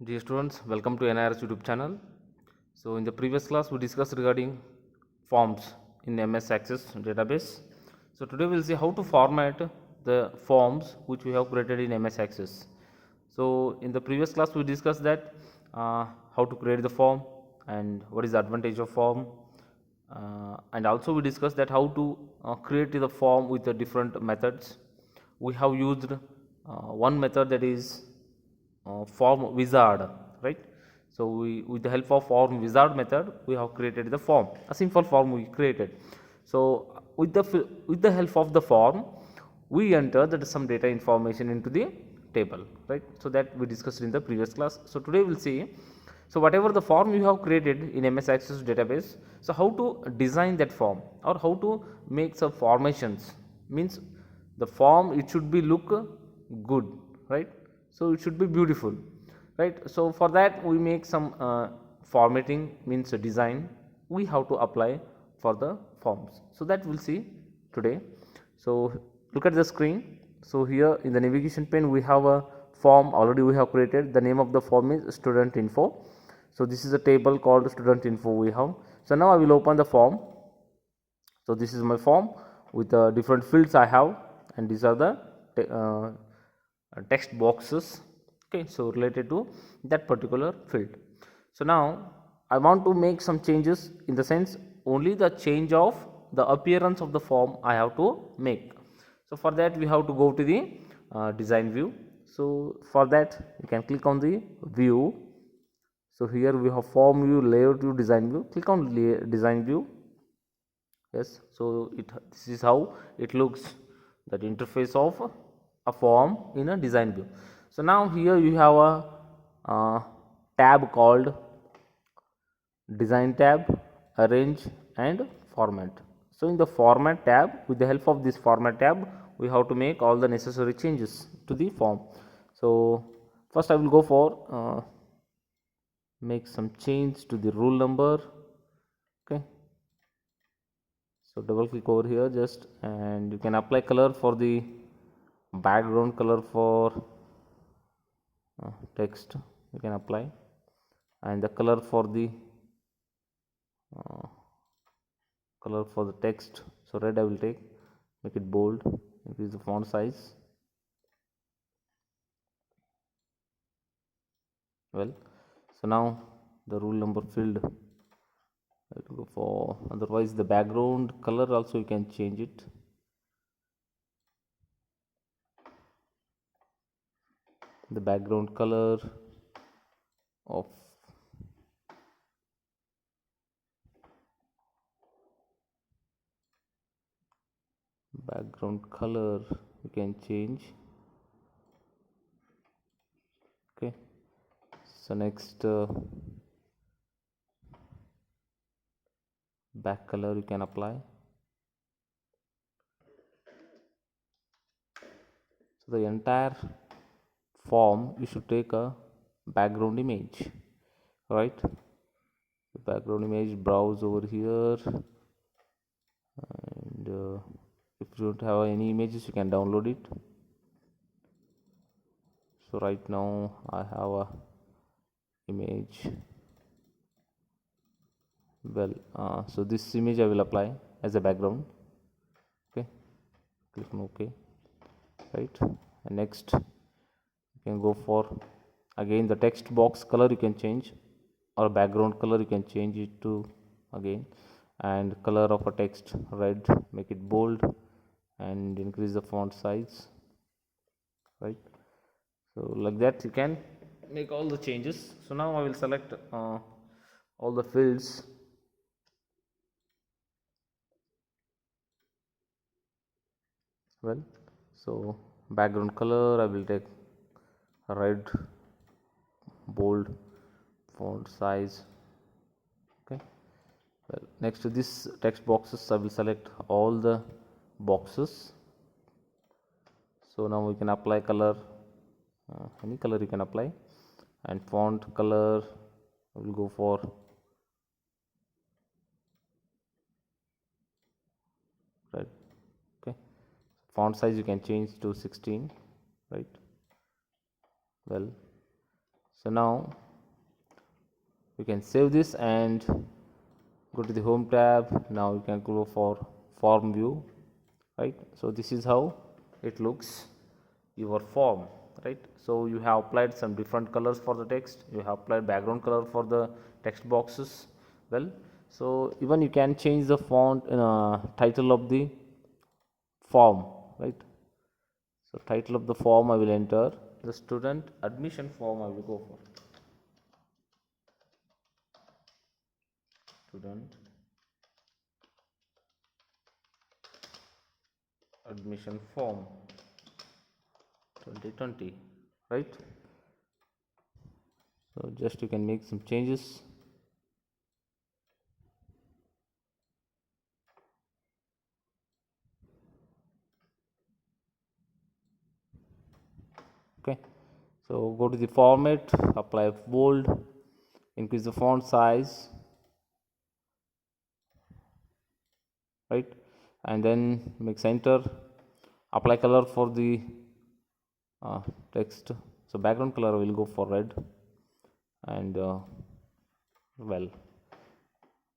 Dear students, welcome to NIRS YouTube channel. So in the previous class we discussed regarding forms in MS Access database. So today we will see how to format the forms which we have created in MS Access. So in the previous class we discussed that how to create the form and what is the advantage of form, and also we discussed that how to create the form with the different methods. We have used one method, that is form wizard, right? So we, with the help of form wizard method, we have created the form, a simple form we created. So with the help of the form, we enter that some data information into the table, right? So that we discussed in the previous class. So today we'll see, so whatever the form you have created in MS Access database, so how to design that form or how to make some formations, means the form it should be look good, right? So it should be beautiful, right? So for that we make some formatting, means a design we have to apply for the forms. So that we'll see today. So look at the screen. So here in the navigation pane we have a form already we have created. The name of the form is student info. So this is a table called student info we have. So now I will open the form. So this is my form with different fields I have, and these are the text boxes, okay, so related to that particular field. So now I want to make some changes, in the sense only the change of the appearance of the form I have to make. So for that we have to go to the design view. So for that you can click on the view. So here we have form view, layout view, design view. Click on design view. Yes, so this is how it looks, that interface of a form in a design view. So now here you have a tab called design tab, arrange and format. So in the format tab, with the help of this format tab, we have to make all the necessary changes to the form. So first I will go for make some change to the rule number. Okay, so double click over here just, and you can apply color for the background color for text, you can apply, and the color for the uh, text. So red I will take, make it bold, increase the font size. Well, so now the rule number field I will go for, otherwise the background color also you can change it. The background color of background color you can change. Okay, so next back color you can apply. So the entire form you should take a background image, right? The background image, browse over here, and if you don't have any images you can download it. So right now I have a image. Well, so this image I will apply as a background. Okay, click on OK, right? And next you can go for, again, the text box color you can change, or background color you can change it to, again, and color of a text red, make it bold and increase the font size, right? So like that you can make all the changes. So now I will select all the fields. Well, so background color I will take red, bold, font size. Okay, well, next to this text boxes I will select all the boxes. So now we can apply color, any color you can apply, and font color I will go for red. Okay, font size you can change to 16, right? Well, So now you can save this and go to the home tab. Now you can go for form view, right? So this is how it looks, your form, right? So you have applied some different colors for the text, you have applied background color for the text boxes. Well, so even you can change the font title of the form, right? So title of the form I will enter the student admission form. I will go for student admission form 2020, right? So just you can make some changes. Okay, so go to the format, apply bold, increase the font size, right? And then make center, apply color for the text. So background color will go for red, and well,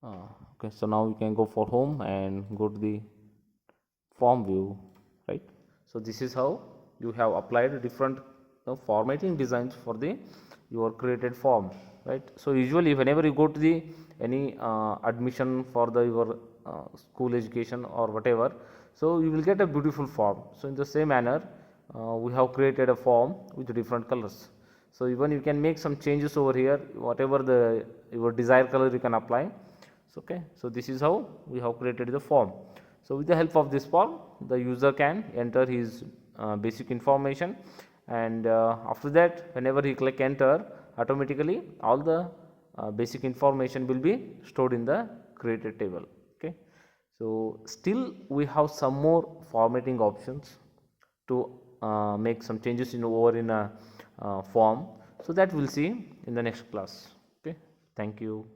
okay, so now you can go for home and go to the form view, right? So this is how you have applied different formatting designs for the your created form, right? So usually whenever you go to the any admission for the your school education or whatever, so you will get a beautiful form. So in the same manner, we have created a form with different colors. So even you can make some changes over here, whatever the your desired color you can apply. So, okay, so this is how we have created the form. So with the help of this form, the user can enter his basic information, and after that whenever he click enter, automatically all the basic information will be stored in the created table. Okay, so still we have some more formatting options to make some changes in over in a form. So that we'll see in the next class. Okay, thank you.